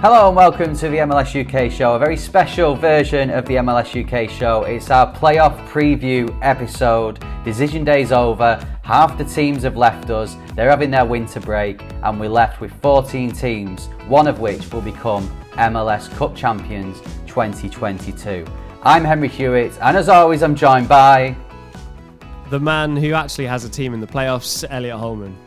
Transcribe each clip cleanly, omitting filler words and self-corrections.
Hello and welcome to the MLS UK show, a very special version of the MLS UK show. It's our playoff preview episode. Decision day's over, half the teams have left us, they're having their winter break, and we're left with 14 teams, one of which will become MLS Cup champions 2022. I'm Henry Hewitt, and as always I'm joined by... the man who actually has a team in the playoffs, Elliot Holman.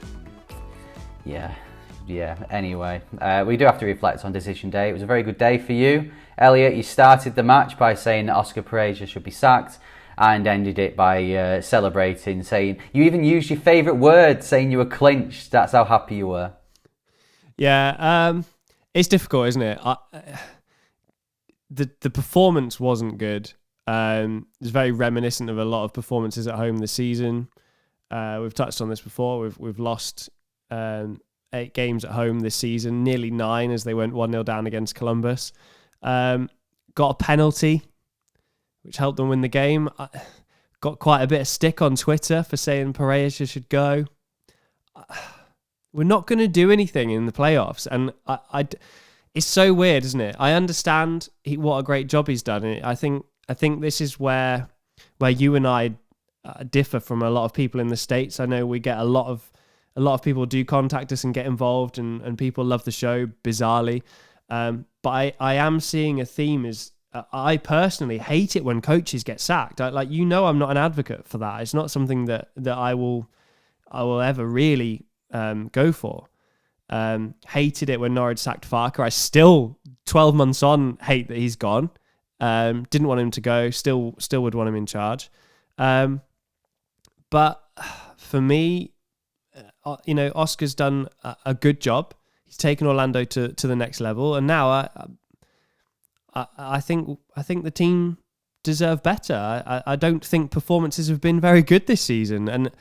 Yeah, anyway, we do have to reflect on decision day. It was a very good day for you. Elliot, you started the match by saying that Oscar Pereira should be sacked and ended it by celebrating, saying, you even used your favourite word, saying you were clinched. That's how happy you were. Yeah, it's difficult, isn't it? The performance wasn't good. It's very reminiscent of a lot of performances at home this season. We've touched on this before. We've lost 8 games at home this season, nearly 9 as they went 1-0 down against Columbus. Got a penalty, which helped them win the game. Got quite a bit of stick on Twitter for saying Pereira should go. We're not going to do anything in the playoffs, and it's so weird, isn't it? I understand what a great job he's done. I think this is where you and I differ from a lot of people in the States. I know we get a lot of people do contact us and get involved, and people love the show, bizarrely. But I am seeing a theme is I personally hate it when coaches get sacked. I'm not an advocate for that. It's not something that I will ever really go for. Hated it when Norwich sacked Farker. I still, 12 months on, hate that he's gone. Didn't want him to go. Still would want him in charge. But for me, Oscar's done a good job. He's taken Orlando to the next level, and now I think the team deserve better. I don't think performances have been very good this season, and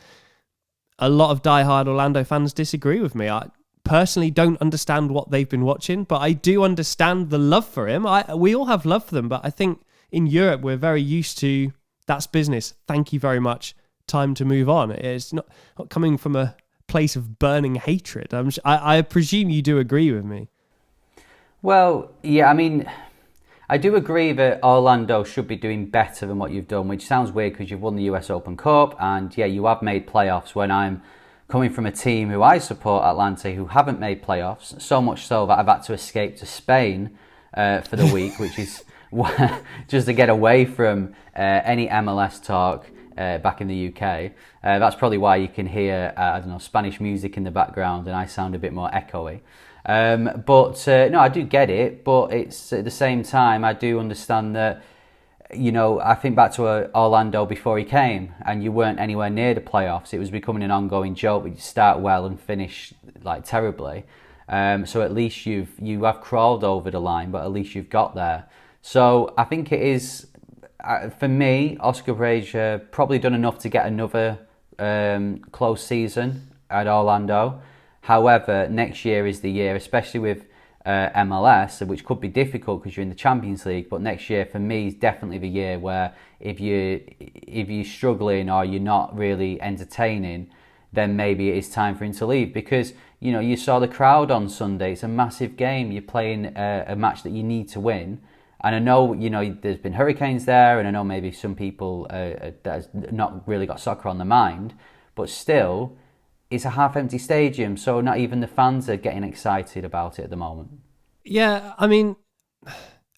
a lot of diehard Orlando fans disagree with me. I personally don't understand what they've been watching, but I do understand the love for him. We all have love for them, but I think in Europe we're very used to that's business. Thank you very much. Time to move on. It's not coming from a place of burning hatred. I presume you do agree with me. Well, yeah, I mean, I do agree that Orlando should be doing better than what you've done, which sounds weird because you've won the US Open Cup and yeah, you have made playoffs, when I'm coming from a team who I support, Atlanta, who haven't made playoffs, so much so that I've had to escape to Spain for the week, which is just to get away from any MLS talk back in the UK. That's probably why you can hear, Spanish music in the background and I sound a bit more echoey. No, I do get it, but it's at the same time, I do understand that, I think back to Orlando before he came and you weren't anywhere near the playoffs. It was becoming an ongoing joke, but you start well and finish terribly. So at least you have crawled over the line, but at least you've got there. So I think it is... for me, Oscar Pereira probably done enough to get another close season at Orlando. However, next year is the year, especially with MLS, which could be difficult because you're in the Champions League. But next year, for me, is definitely the year where if you're struggling or you're not really entertaining, then maybe it is time for him to leave. Because you saw the crowd on Sunday. It's a massive game. You're playing a match that you need to win. And I know, there's been hurricanes there, and I know maybe some people that has not really got soccer on their mind, but still, it's a half-empty stadium, so not even the fans are getting excited about it at the moment. Yeah, I mean,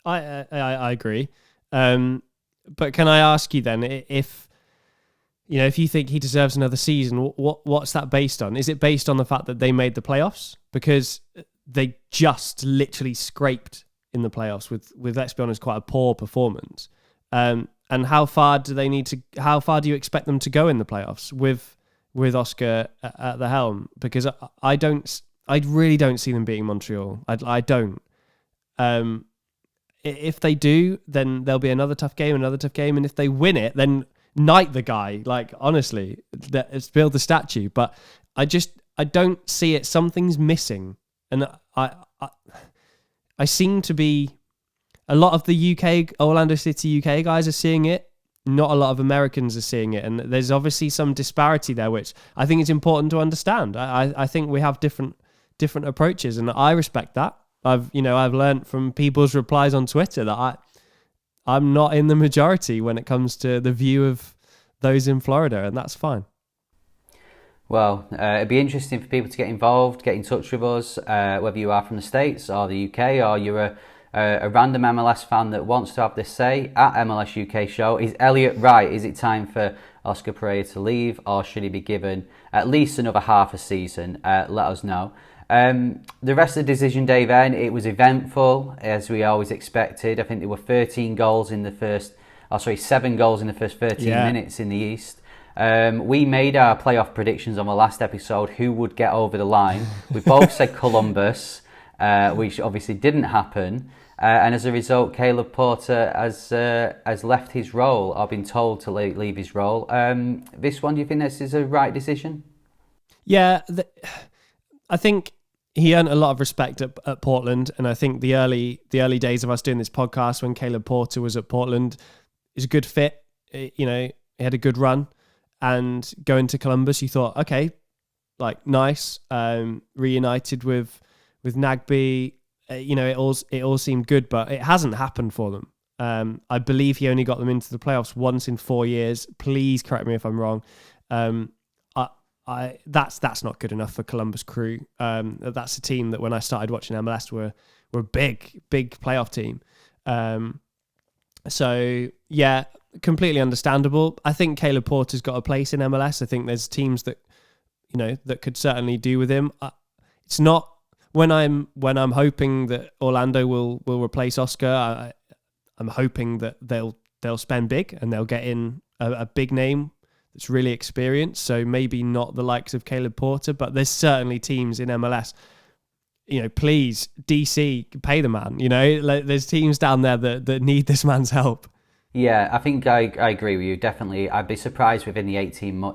I agree. But can I ask you then, if you think he deserves another season, what's that based on? Is it based on the fact that they made the playoffs? Because they just literally scraped in the playoffs with let's be honest, quite a poor performance. And how far do you expect them to go in the playoffs with Oscar at the helm? Because I really don't see them beating Montreal. I don't. If they do, then there'll be another tough game, and if they win it, then knight the guy. Honestly, let's build the statue. But I don't see it. Something's missing, and I seem to be... a lot of the UK, Orlando City UK guys are seeing it. Not a lot of Americans are seeing it. And there's obviously some disparity there, which I think is important to understand. I think we have different approaches, and I respect that. I've learned from people's replies on Twitter that I'm not in the majority when it comes to the view of those in Florida, and that's fine. Well, it'd be interesting for people to get involved, get in touch with us, whether you are from the States or the UK, or you're a random MLS fan that wants to have this say at MLS UK Show. Is Elliot right? Is it time for Oscar Pereira to leave, or should he be given at least another half a season? Let us know. The rest of the decision day then, it was eventful, as we always expected. I think there were 7 goals in the first 13 minutes in the East. We made our playoff predictions on the last episode, who would get over the line. We both said Columbus, which obviously didn't happen. And as a result, Caleb Porter has left his role, or been told to leave his role. This one, do you think this is a right decision? Yeah, I think he earned a lot of respect at Portland, and I think the early days of us doing this podcast when Caleb Porter was at Portland is a good fit. He had a good run, and going to Columbus, you thought, okay, like nice, reunited with Nagby. It all seemed good, but it hasn't happened for them. I believe he only got them into the playoffs once in 4 years. Please correct me if I'm wrong. That's not good enough for Columbus Crew. That's a team that when I started watching MLS were a big playoff team. So yeah, completely understandable. I think Caleb Porter's got a place in MLS. I think there's teams that that could certainly do with him. It's not when I'm hoping that Orlando will replace Oscar. I'm hoping that they'll spend big and they'll get in a big name that's really experienced. So maybe not the likes of Caleb Porter, but there's certainly teams in MLS. Please, DC, pay the man. There's teams down there that need this man's help. Yeah, I think I agree with you. Definitely, I'd be surprised within the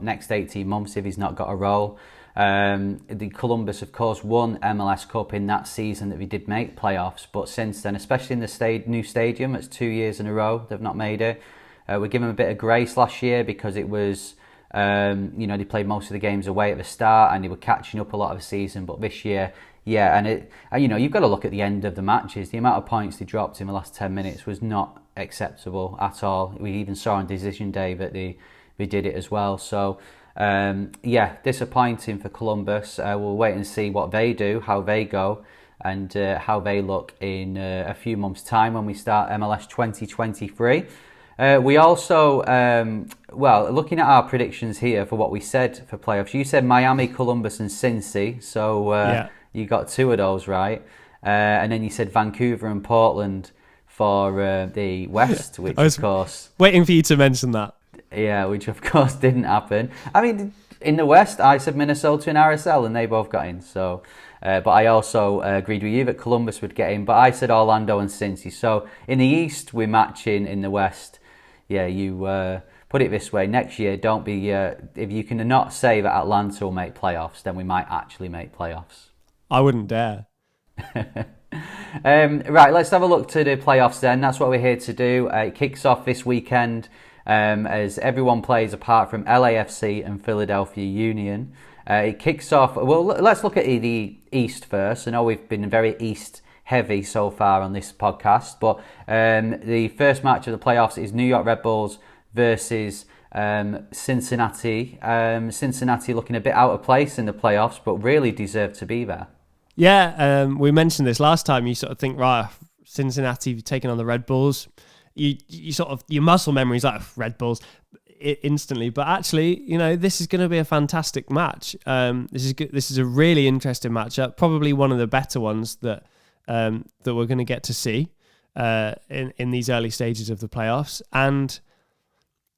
next 18 months if he's not got a role. The Columbus, of course, won MLS Cup in that season that we did make playoffs, but since then, especially in the new stadium, it's 2 years in a row they've not made it. We give them a bit of grace last year because it was, they played most of the games away at the start and they were catching up a lot of the season. But this year, yeah, and you've got to look at the end of the matches. The amount of points they dropped in the last 10 minutes was not acceptable at all. We even saw on decision day that they did it as well. So, disappointing for Columbus. We'll wait and see what they do, how they go, and how they look in a few months' time when we start MLS 2023. We also, looking at our predictions here for what we said for playoffs, you said Miami, Columbus and Cincy, so you got 2 of those right. And then you said Vancouver and Portland for the West, which of course... waiting for you to mention that. Yeah, which of course didn't happen. I mean, in the West, I said Minnesota and RSL and they both got in, so... but I also agreed with you that Columbus would get in, but I said Orlando and Cincy. So in the East, we're matching. In the West, yeah, you put it this way. Next year, don't be... if you can not say that Atlanta will make playoffs, then we might actually make playoffs. I wouldn't dare. Right, let's have a look to the playoffs then. That's what we're here to do. It kicks off this weekend as everyone plays apart from LAFC and Philadelphia Union. It kicks off... Well, let's look at the East first. I know we've been very East heavy so far on this podcast, but the first match of the playoffs is New York Red Bulls versus Cincinnati. Cincinnati looking a bit out of place in the playoffs, but really deserve to be there. Yeah, we mentioned this last time. You sort of think, right, Cincinnati taking on the Red Bulls. You sort of, your muscle memory is like Red Bulls instantly, but actually, this is going to be a fantastic match. This is a really interesting matchup, probably one of the better ones that we're going to get to see in these early stages of the playoffs. And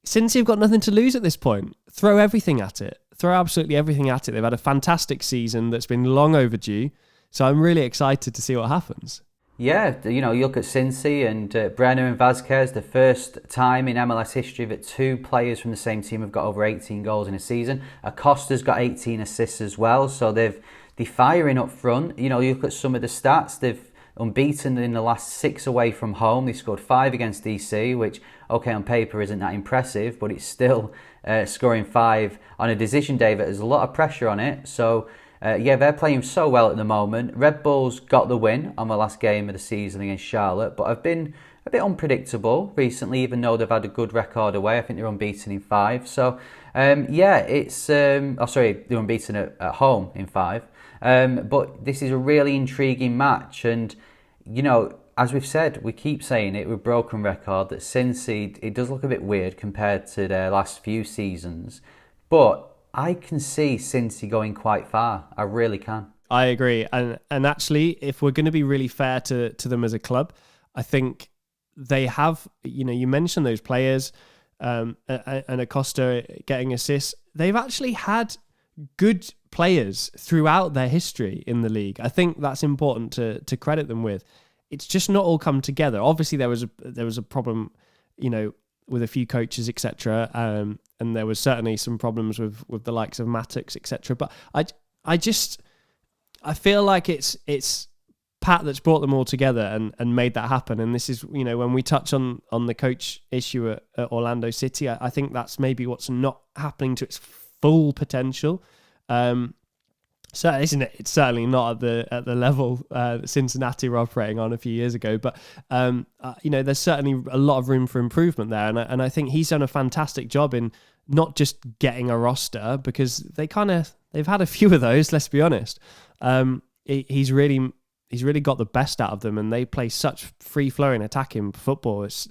since you've got nothing to lose at this point, throw everything at it. Throw absolutely everything at it. They've had a fantastic season that's been long overdue. So I'm really excited to see what happens. Yeah, you look at Cincy and Brenner and Vasquez, the first time in MLS history that 2 players from the same team have got over 18 goals in a season. Acosta's got 18 assists as well, so they're firing up front. You look at some of the stats, they've unbeaten in the last 6 away from home. They scored 5 against DC, which, okay, on paper isn't that impressive, but it's still scoring 5 on a decision day that has a lot of pressure on it. So Yeah, they're playing so well at the moment. Red Bulls got the win on the last game of the season against Charlotte, but have been a bit unpredictable recently, even though they've had a good record away. I think they're unbeaten in 5. So, it's... they're unbeaten at home in 5. But this is a really intriguing match. And, as we've said, we keep saying it with broken record, that Cincy, it does look a bit weird compared to their last few seasons. But I can see Cincy going quite far. I really can. I agree. And actually, if we're going to be really fair to them as a club, I think they have, you mentioned those players and Acosta getting assists. They've actually had good players throughout their history in the league. I think that's important to credit them with. It's just not all come together. Obviously, there was a problem, with a few coaches, etc. And there was certainly some problems with the likes of Mattox, etc. But I feel like it's Pat that's brought them all together and made that happen. And this is, when we touch on the coach issue at Orlando City, I think that's maybe what's not happening to its full potential. So isn't it? It's certainly not at the level that Cincinnati were operating on a few years ago. But there's certainly a lot of room for improvement there, and I think he's done a fantastic job in not just getting a roster, because they've had a few of those. Let's be honest. He's really got the best out of them, and they play such free flowing attacking football. It's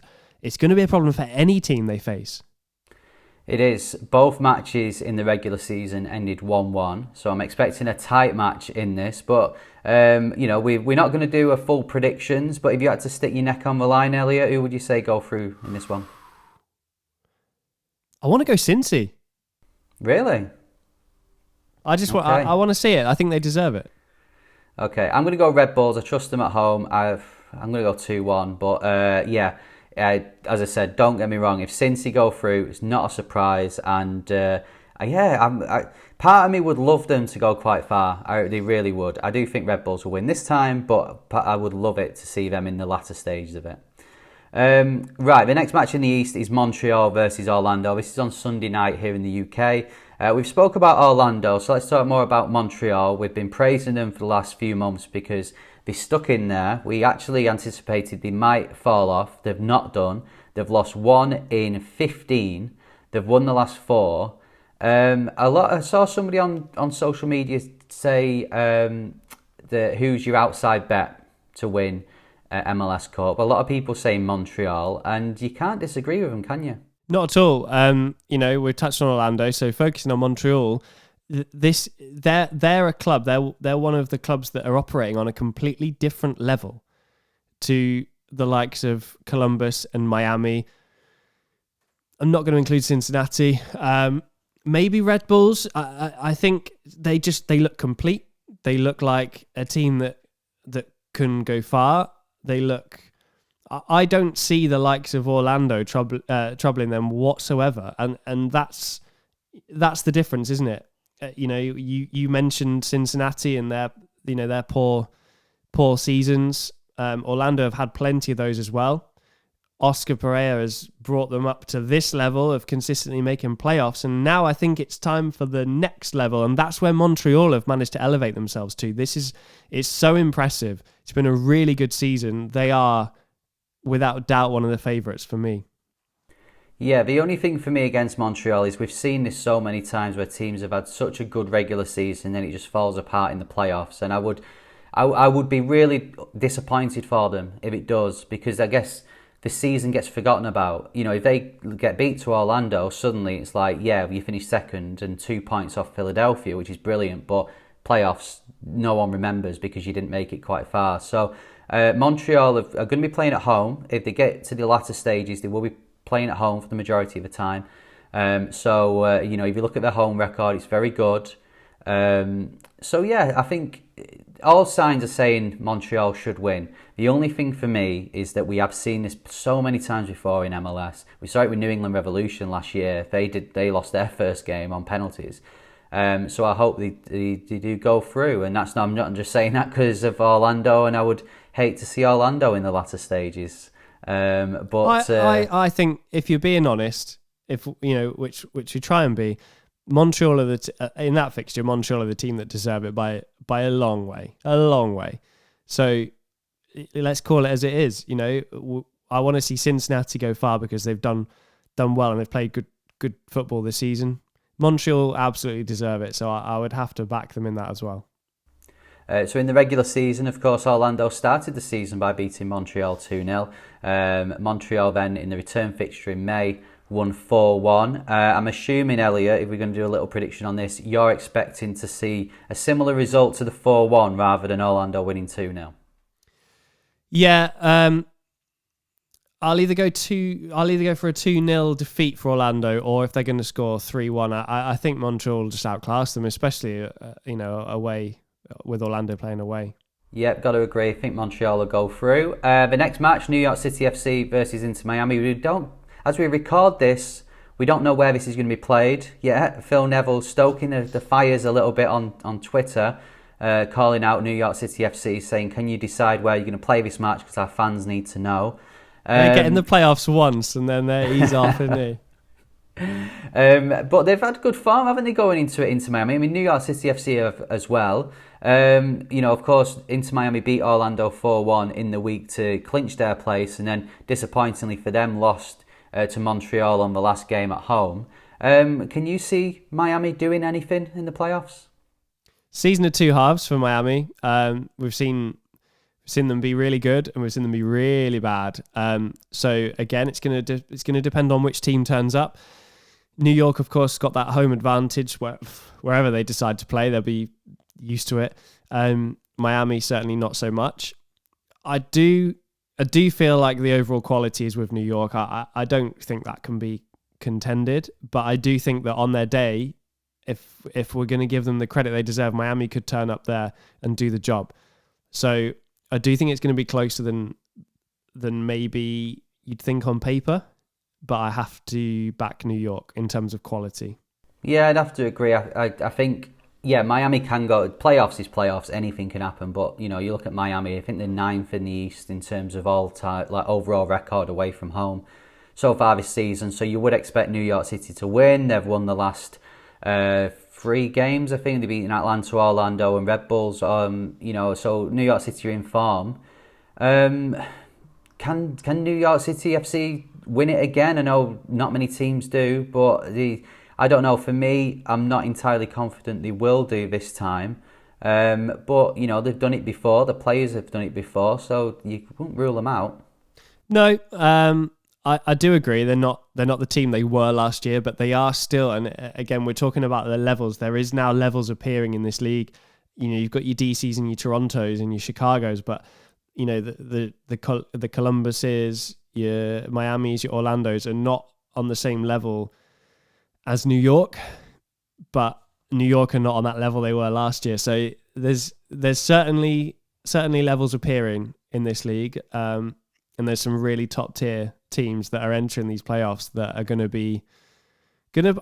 going to be a problem for any team they face. It is. Both matches in the regular season ended 1-1, so I'm expecting a tight match in this. But we're not going to do a full predictions. But if you had to stick your neck on the line, Elliot, who would you say go through in this one? I want to go Cincy. Really? I want to see it. I think they deserve it. Okay, I'm going to go Red Bulls. I trust them at home. I'm going to go 2-1. But as I said, don't get me wrong. If Cincy go through, it's not a surprise. And part of me would love them to go quite far. They really would. I do think Red Bulls will win this time, but I would love it to see them in the latter stages of it. Right, the next match in the East is Montreal versus Orlando. This is on Sunday night here in the UK. We've spoke about Orlando, so let's talk more about Montreal. We've been praising them for the last few months because they stuck in there. We actually anticipated they might fall off. They've not done. They've lost 1 in 15. They've won the last 4. I saw somebody on social media say who's your outside bet to win MLS Cup. A lot of people say Montreal, and you can't disagree with them, can you? Not at all. We've touched on Orlando, so focusing on Montreal, they're a club. They're one of the clubs that are operating on a completely different level to the likes of Columbus and Miami. I'm not going to include Cincinnati. Maybe Red Bulls. I think they look complete. They look like a team that can go far. They look. I don't see the likes of Orlando troubling them whatsoever, and that's the difference, isn't it? You mentioned Cincinnati and their poor seasons. Orlando have had plenty of those as well. Oscar Pereira has brought them up to this level of consistently making playoffs, and now I think it's time for the next level, and that's where Montreal have managed to elevate themselves to. It's so impressive. It's been a really good season. They are, without doubt, one of the favourites for me. Yeah, the only thing for me against Montreal is we've seen this so many times where teams have had such a good regular season and then it just falls apart in the playoffs. And I would be really disappointed for them if it does, because I guess the season gets forgotten about. If they get beat to Orlando, suddenly it's like, yeah, you finish second and 2 points off Philadelphia, which is brilliant, but playoffs, no one remembers because you didn't make it quite far. So Montreal are going to be playing at home. If they get to the latter stages, they will be playing at home for the majority of the time. If you look at their home record, it's very good. I think all signs are saying Montreal should win. The only thing for me is that we have seen this so many times before in MLS. We saw it with New England Revolution last year. They lost their first game on penalties. So I hope they do go through. And I'm not just saying that because of Orlando, and I would hate to see Orlando in the latter stages. I think, if you're being honest, which we try and be, Montreal are in that fixture. Montreal are the team that deserve it by a long way. So let's call it as it is. I want to see Cincinnati go far because they've done well and they've played good football this season. Montreal absolutely deserve it, so I would have to back them in that as well. So in the regular season, of course, Orlando started the season by beating Montreal 2-0. Montreal then, in the return fixture in May, won 4-1. I'm assuming, Elliot, if we're going to do a little prediction on this, you're expecting to see a similar result to the 4-1 rather than Orlando winning 2-0. Yeah, I'll either go for a 2-0 defeat for Orlando, or if they're going to score 3-1, I think Montreal will just outclass them, especially away, with Orlando playing away. Yep, got to agree. I think Montreal will go through. The next match, New York City FC versus Inter Miami. As we record this, we don't know where this is going to be played yet. Phil Neville stoking the fires a little bit on Twitter, calling out New York City FC, saying, "Can you decide where you're going to play this match? Because our fans need to know." They get in the playoffs once and then they ease off, isn't he? But they've had good form, haven't they, going into Miami? I mean, New York City FC have as well. Of course, Inter Miami beat Orlando 4-1 in the week to clinch their place, and then disappointingly for them, lost to Montreal on the last game at home. Can you see Miami doing anything in the playoffs? Season of two halves for Miami. We've seen them be really good and we've seen them be really bad. So again, it's going to depend on which team turns up. New York, of course, got that home advantage wherever they decide to play, they'll be used to it. Miami certainly not so much. I do feel like the overall quality is with New York. I don't think that can be contended, but I do think that on their day, if we're going to give them the credit they deserve, Miami could turn up there and do the job. So I do think it's going to be closer than maybe you'd think on paper, but I have to back New York in terms of quality. Yeah, I'd have to agree. I think, Miami can go. Playoffs is playoffs. Anything can happen. But, you look at Miami, I think they're 9th in the East in terms of overall record away from home so far this season. So you would expect New York City to win. They've won the last 3 games, I think. They've beaten Atlanta, Orlando and Red Bulls. So New York City are in form. Can New York City FC win it again? I know not many teams do, but I don't know. For me, I'm not entirely confident they will do this time. But they've done it before. The players have done it before, so you won't rule them out. No, I do agree. They're not the team they were last year, but they are still. And again, we're talking about the levels. There is now levels appearing in this league. You've got your DCs and your Torontos and your Chicagos, but the Columbuses, your Miamis, your Orlandos are not on the same level as New York, but New York are not on that level they were last year. So there's certainly levels appearing in this league, and there's some really top tier teams that are entering these playoffs that are going to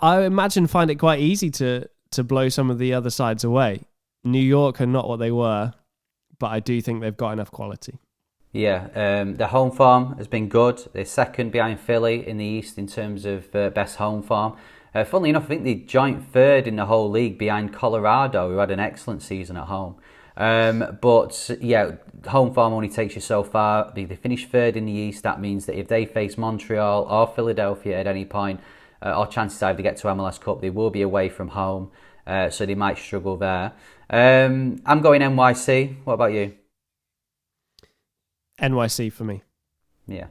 I imagine find it quite easy to blow some of the other sides away. New York are not what they were, but I do think they've got enough quality. Yeah, their home form has been good. They're second behind Philly in the East in terms of best home form. Funnily enough, I think they joint third in the whole league behind Colorado, who had an excellent season at home. Home form only takes you so far. They finished third in the East. That means that if they face Montreal or Philadelphia at any point, or chances are if they get to MLS Cup, they will be away from home. So they might struggle there. I'm going NYC. What about you? NYC for me. Yeah.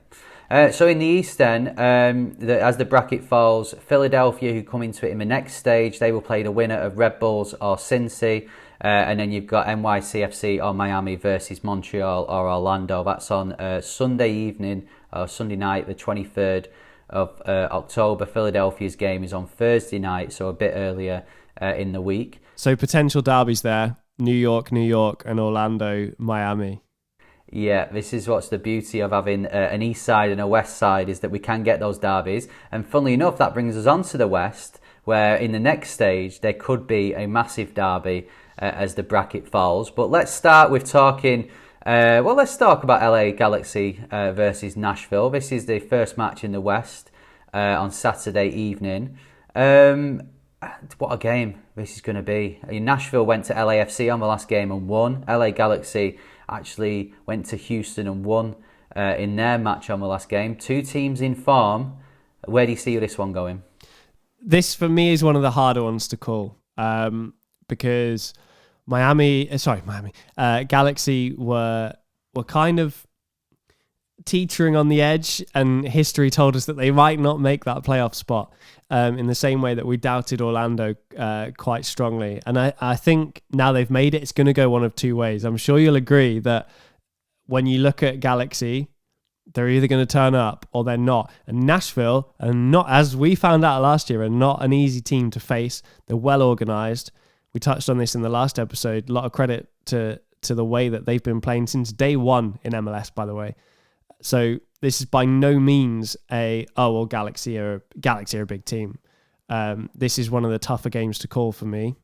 So in the East then, as the bracket falls, Philadelphia, who come into it in the next stage, they will play the winner of Red Bulls or Cincy. And then you've got NYCFC or Miami versus Montreal or Orlando. That's on Sunday evening or Sunday night, the 23rd of October. Philadelphia's game is on Thursday night, so a bit earlier in the week. So potential derbies there, New York, and Orlando, Miami. Yeah, this is what's the beauty of having an east side and a west side, is that we can get those derbies. And funnily enough, that brings us on to the west, where in the next stage there could be a massive derby as the bracket falls. But let's start with talking, let's talk about LA Galaxy versus Nashville. This is the first match in the west on Saturday evening. What a game this is going to be. Nashville went to LAFC on the last game and won. LA Galaxy actually went to Houston and won in their match on the last game. Two teams in form. Where do you see this one going? This, for me, is one of the harder ones to call because Galaxy were kind of teetering on the edge, and history told us that they might not make that playoff spot in the same way that we doubted Orlando quite strongly. And I think now they've made it, it's going to go one of two ways. I'm sure you'll agree that when you look at Galaxy, they're either going to turn up or they're not. And Nashville, and not, as we found out last year, are not an easy team to face. They're well organised. We touched on this in the last episode. A lot of credit to the way that they've been playing since day one in MLS, by the way. So this is by no means Galaxy are a big team. This is one of the tougher games to call for me,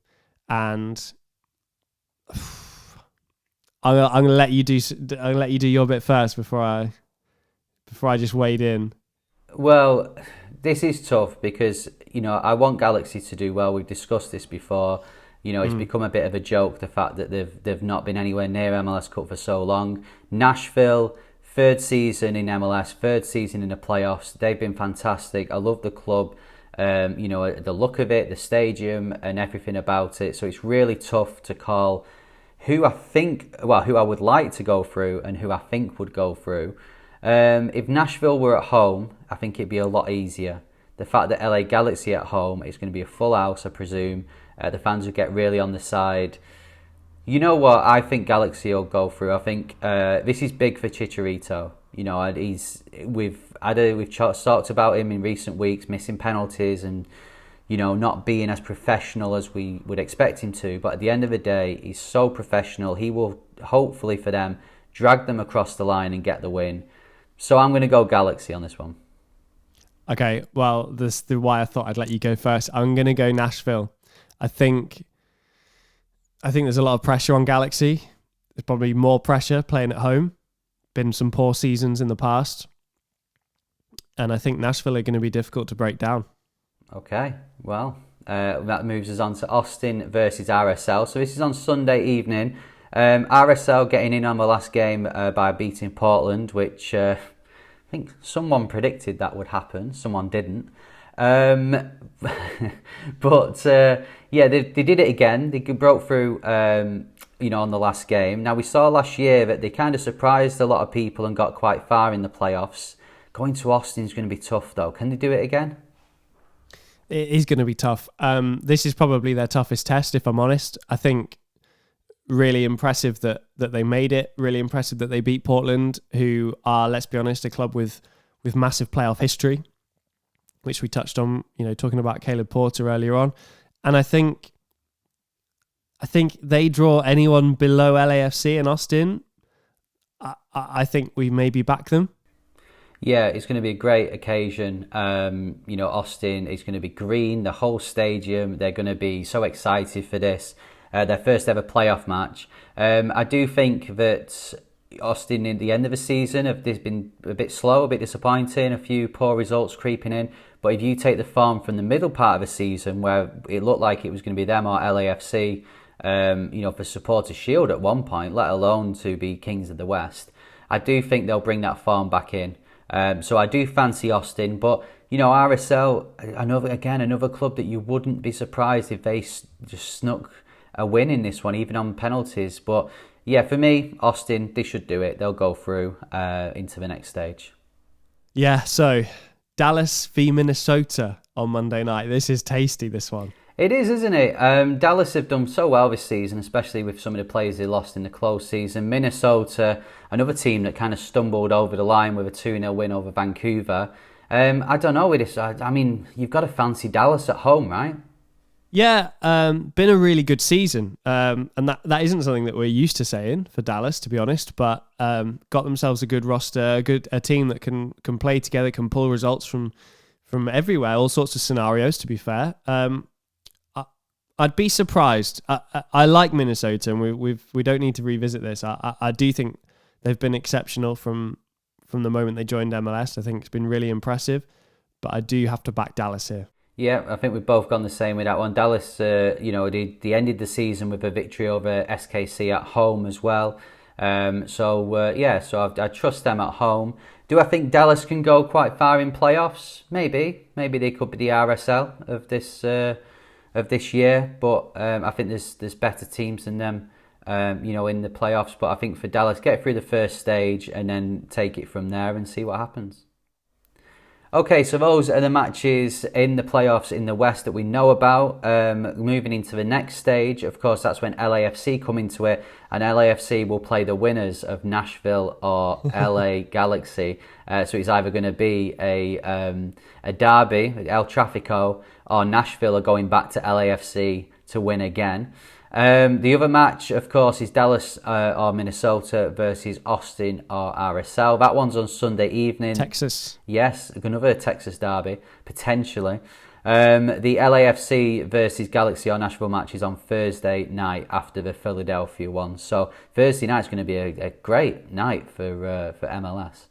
and I'm gonna let you do your bit first before I just wade in. Well, this is tough because I want Galaxy to do well. We've discussed this before. It's become a bit of a joke, the fact that they've not been anywhere near MLS Cup for so long. Nashville, third season in MLS, third season in the playoffs. They've been fantastic. I love the club, the look of it, the stadium and everything about it. So it's really tough to call who I would like to go through and who I think would go through. If Nashville were at home, I think it'd be a lot easier. The fact that LA Galaxy at home, it's going to be a full house, I presume. The fans would get really on the side. You know what? I think Galaxy will go through. I think this is big for Chicharito. We've talked about him in recent weeks, missing penalties and not being as professional as we would expect him to. But at the end of the day, he's so professional. He will hopefully for them drag them across the line and get the win. So I'm going to go Galaxy on this one. Okay, well, this is why I thought I'd let you go first. I'm going to go Nashville. I think there's a lot of pressure on Galaxy. There's probably more pressure playing at home. Been some poor seasons in the past. And I think Nashville are going to be difficult to break down. Okay, well, that moves us on to Austin versus RSL. So this is on Sunday evening. RSL getting in on the last game by beating Portland, which I think someone predicted that would happen. Someone didn't. But they did it again. They broke through, on the last game. Now, we saw last year that they kind of surprised a lot of people and got quite far in the playoffs. Going to Austin is going to be tough, though. Can they do it again? It is going to be tough. This is probably their toughest test, if I'm honest. I think really impressive that they made it. Really impressive that they beat Portland, who are, let's be honest, a club with massive playoff history, which we touched on, talking about Caleb Porter earlier on. And I think they draw anyone below LAFC in Austin. I think we maybe back them. Yeah, it's going to be a great occasion. Austin is going to be green, the whole stadium. They're going to be so excited for this. Their first ever playoff match. I do think that Austin, in the end of the season, have been a bit slow, a bit disappointing, a few poor results creeping in. But if you take the form from the middle part of the season, where it looked like it was going to be them or LAFC, for Supporters Shield at one point, let alone to be Kings of the West, I do think they'll bring that form back in. So I do fancy Austin, but RSL, another club that you wouldn't be surprised if they just snuck a win in this one, even on penalties. But yeah, for me, Austin, they should do it. They'll go through into the next stage. Yeah, so Dallas v Minnesota on Monday night. This is tasty, this one. It is, isn't it? Dallas have done so well this season, especially with some of the players they lost in the close season. Minnesota, another team that kind of stumbled over the line with a 2-0 win over Vancouver. I don't know with this. I mean, you've got to fancy Dallas at home, right? Yeah, been a really good season. And that isn't something that we're used to saying for Dallas, to be honest, but got themselves a good roster, a team that can play together, can pull results from everywhere, all sorts of scenarios, to be fair. I'd be surprised. I like Minnesota, and we don't need to revisit this. I do think they've been exceptional from the moment they joined MLS. I think it's been really impressive, but I do have to back Dallas here. Yeah, I think we've both gone the same with that one. Dallas, they ended the season with a victory over SKC at home as well. So I trust them at home. Do I think Dallas can go quite far in playoffs? Maybe they could be the RSL of this year. But I think there's better teams than them, in the playoffs. But I think for Dallas, get through the first stage and then take it from there and see what happens. Okay, so those are the matches in the playoffs in the West that we know about. Moving into the next stage, of course, that's when LAFC come into it, and LAFC will play the winners of Nashville or LA Galaxy. So it's either going to be a derby, El Trafico, or Nashville are going back to LAFC to win again. The other match, of course, is Dallas or Minnesota versus Austin or RSL. That one's on Sunday evening. Texas. Yes, another Texas derby, potentially. The LAFC versus Galaxy or Nashville match is on Thursday night after the Philadelphia one. So Thursday night's going to be a great night for MLS.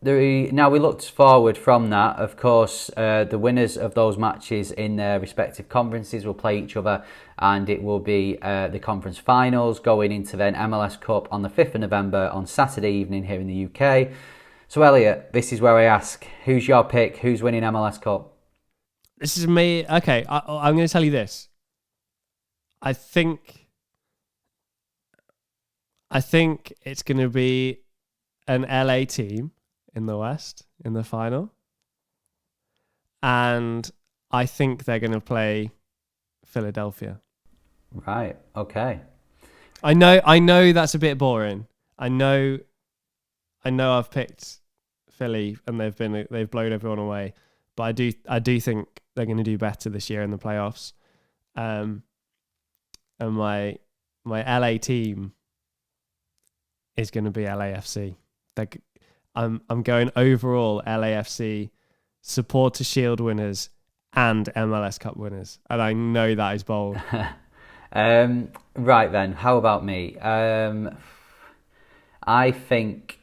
Now we looked forward from that. Of course, the winners of those matches in their respective conferences will play each other, and it will be the conference finals going into then MLS Cup on the 5th of November on Saturday evening here in the UK. So Elliot, this is where I ask, who's your pick? Who's winning MLS Cup? This is me. Okay, I'm going to tell you this. I think it's going to be an LA team in the West in the final, and I think they're going to play Philadelphia. Right. Okay. I know that's a bit boring. I know I've picked Philly and they've blown everyone away, but I do think they're going to do better this year in the playoffs. And my LA team is going to be LAFC. I'm going overall LAFC, Supporter Shield winners and MLS Cup winners, and I know that is bold. Right then, how about me? I think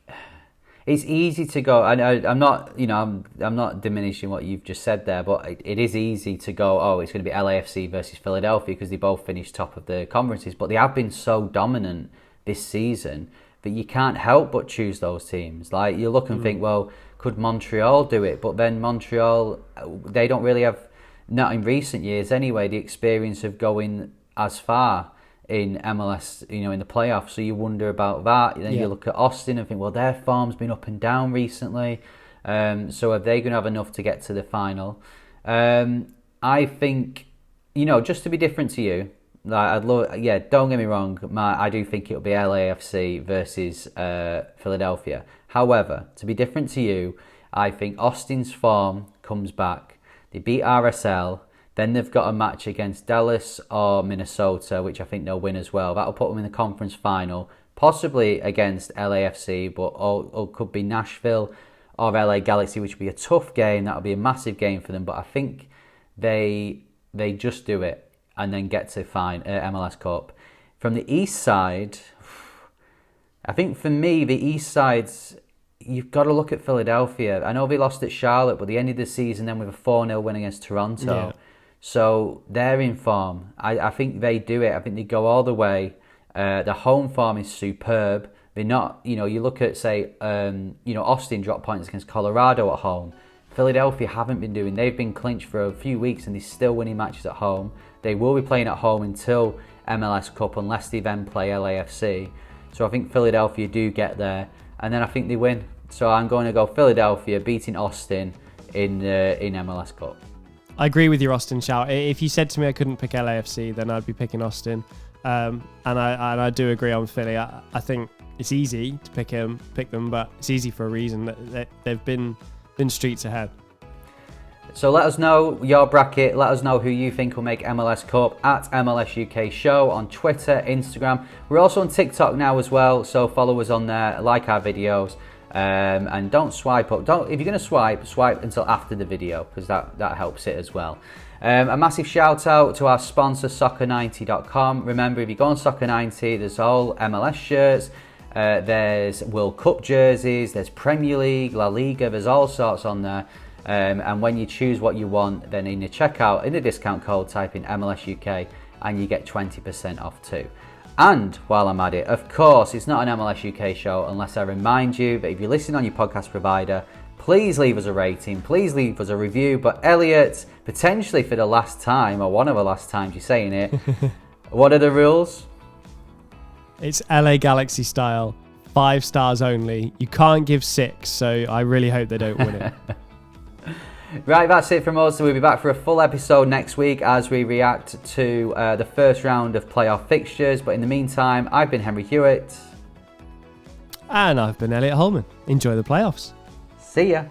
it's easy to go. I'm not diminishing what you've just said there, but it is easy to go, oh, it's going to be LAFC versus Philadelphia because they both finished top of the conferences, but they have been so dominant this season that you can't help but choose those teams. Like, you look and think, well, could Montreal do it? But then Montreal, they don't really have, not in recent years anyway, the experience of going as far in MLS, in the playoffs. So you wonder about that. Then you look at Austin and think, well, their form's been up and down recently. So are they going to have enough to get to the final? I think, just to be different to you, don't get me wrong, I do think it'll be LAFC versus Philadelphia. However, to be different to you, I think Austin's form comes back. They beat RSL. Then they've got a match against Dallas or Minnesota, which I think they'll win as well. That'll put them in the conference final, possibly against LAFC, but or could be Nashville or LA Galaxy, which would be a tough game. That'll be a massive game for them. But I think they just do it and then get to MLS Cup. From the East side, I think for me, the East side's, you've got to look at Philadelphia. I know they lost at Charlotte, but they ended the season then with a 4-0 win against Toronto. Yeah. So they're in form. I think they do it. I think they go all the way. The home form is superb. They're not, you look at, say, Austin dropped points against Colorado at home. Philadelphia haven't been doing. They've been clinched for a few weeks and they're still winning matches at home. They will be playing at home until MLS Cup unless they then play LAFC. So I think Philadelphia do get there. And then I think they win. So I'm going to go Philadelphia beating Austin in MLS Cup. I agree with your Austin shout. If you said to me I couldn't pick LAFC, then I'd be picking Austin. And I do agree on Philly. I think it's easy to pick them, but it's easy for a reason. They've been streets ahead. So let us know your bracket. Let us know who you think will make MLS Cup at MLS UK Show on Twitter, Instagram. We're also on TikTok now as well, so follow us on there, like our videos. And don't swipe up. If you're going to swipe until after the video, because that helps it as well. A massive shout out to our sponsor, Soccer90.com. Remember, if you go on Soccer90, there's all MLS shirts, there's World Cup jerseys, there's Premier League, La Liga, there's all sorts on there. And when you choose what you want, then in the checkout, in the discount code, type in MLS UK and you get 20% off too. And while I'm at it, of course, it's not an MLS UK show unless I remind you that if you listen on your podcast provider, please leave us a rating, please leave us a review. But Elliot, potentially for the last time, or one of the last times you're saying it, what are the rules? It's LA Galaxy style, 5 stars only. You can't give 6, so I really hope they don't win it. Right, that's it from us. So we'll be back for a full episode next week as we react to the first round of playoff fixtures. But in the meantime, I've been Henry Hewitt. And I've been Elliot Holman. Enjoy the playoffs. See ya.